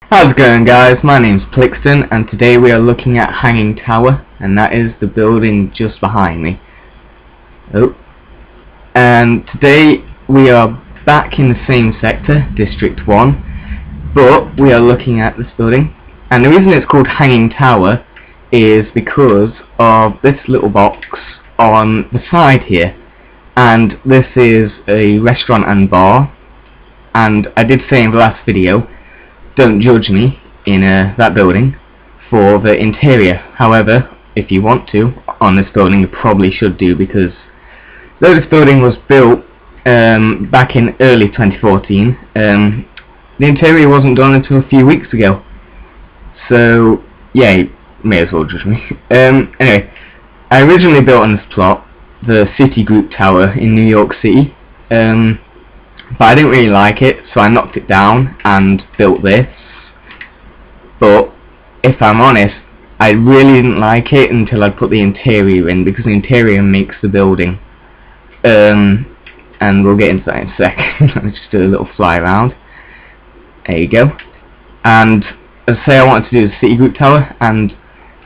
How's it going, guys? My name's Plxton, and today we are looking at Hanging Tower, and that is the building just behind me. And today we are back in the same sector, District 1, but we are looking at this building, and the reason it's called Hanging Tower is because of this little box on the side here, and this is a restaurant and bar, and I did say in the last video, don't judge me in that building for the interior. However, if you want to, on this building, you probably should do, because though this building was built back in early 2014, the interior wasn't done until a few weeks ago. So, yeah, you may as well judge me. Anyway, I originally built on this plot the Citigroup Tower in New York City. But I didn't really like it, so I knocked it down and built this. But if I'm honest, I really didn't like it until I put the interior in, because the interior makes the building. And we'll get into that in a second. Let me just do a little fly around. There you go. And as I say, I wanted to do the Citigroup Tower, and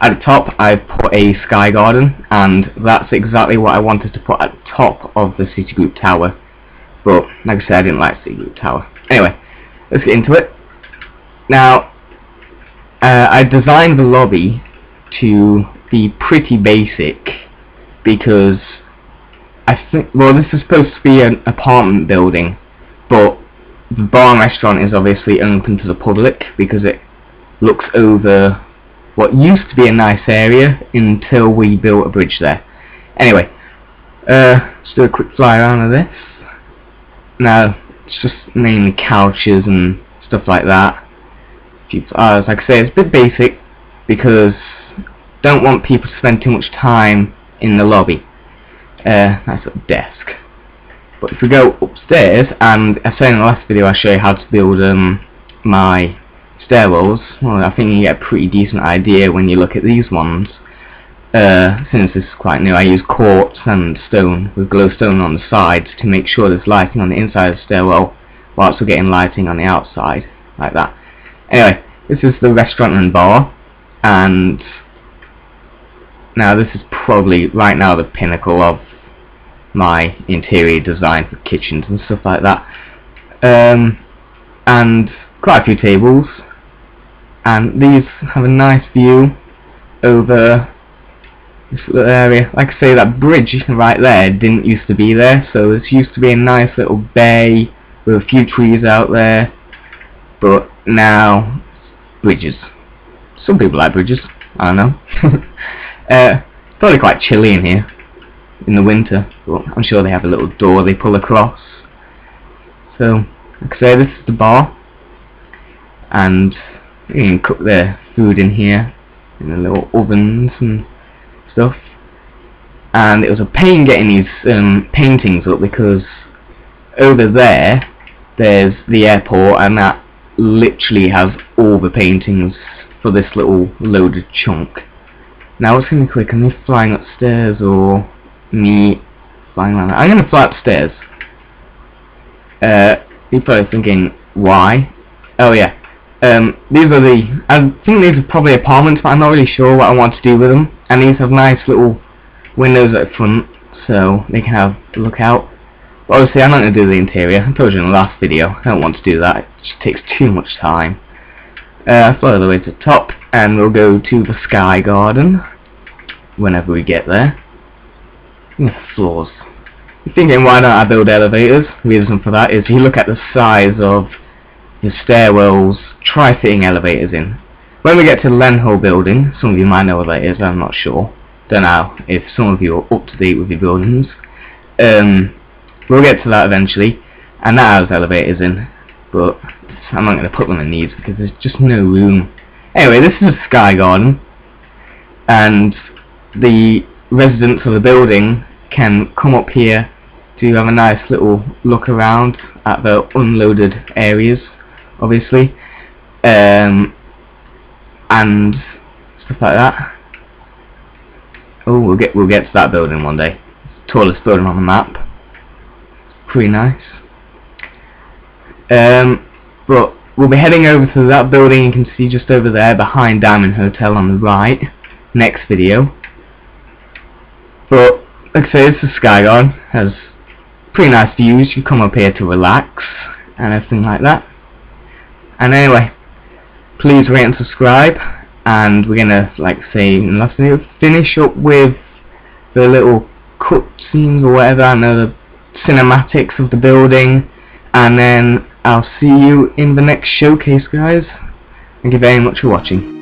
at the top I put a sky garden, and that's exactly what I wanted to put at the top of the Citigroup Tower. But, like I said, I didn't like Citigroup Tower. Anyway, let's get into it. Now, I designed the lobby to be pretty basic, because I think, well, this is supposed to be an apartment building, but the bar and restaurant is obviously open to the public, because it looks over what used to be a nice area until we built a bridge there. Anyway, let's do a quick fly around of this. Now, it's just mainly couches and stuff like that. Like I say, it's a bit basic because don't want people to spend too much time in the lobby. Nice little desk. But if we go upstairs, and I said in the last video I show you how to build my stairwells, well, I think you get a pretty decent idea when you look at these ones. Since this is quite new, I use quartz and stone with glowstone on the sides to make sure there's lighting on the inside of the stairwell whilst we're getting lighting on the outside, like that. Anyway, this is the restaurant and bar, and now this is probably right now the pinnacle of my interior design for kitchens and stuff like that. And quite a few tables, and these have a nice view over this little area. Like I say, that bridge right there didn't used to be there, so this used to be a nice little bay with a few trees out there, but now bridges. Some people like bridges, I don't know. Probably quite chilly in here in the winter, but I'm sure they have a little door they pull across. So, like I say, this is the bar, and you can cook their food in here in the little ovens and stuff. And it was a pain getting these paintings up, because over there's the airport, and that literally has all the paintings for this little loaded chunk. Now what's going to be quicker, me flying upstairs or me flying around? I'm going to fly upstairs. You're probably thinking, why? Oh yeah, these are I think these are probably apartments, but I'm not really sure what I want to do with them. And these have nice little windows at the front, so they can have a look out. But obviously I'm not going to do the interior. I told you in the last video, I don't want to do that. It just takes too much time. Fly all the way to the top, and we'll go to the sky garden whenever we get there. Floors. You're thinking, why don't I build elevators? The reason for that is, if you look at the size of the stairwells, try fitting elevators in. When we get to the Lenhole building, some of you might know what that is, I'm not sure. Don't know if some of you are up to date with your buildings. We'll get to that eventually, and that has elevators in, but I'm not going to put them in these because there's just no room. Anyway, this is a sky garden, and the residents of the building can come up here to have a nice little look around at the unloaded areas, obviously, and stuff like that. Oh, we'll get to that building one day. It's the tallest building on the map. Pretty nice. But we'll be heading over to that building you can see just over there behind Diamond Hotel on the right, next video. But like I say, this is Skygarden, has pretty nice views. You come up here to relax and everything like that. And anyway, please rate and subscribe, and we're gonna, like say in the last video, finish up with the little cutscenes or whatever, I know, the cinematics of the building, and then I'll see you in the next showcase, guys. Thank you very much for watching.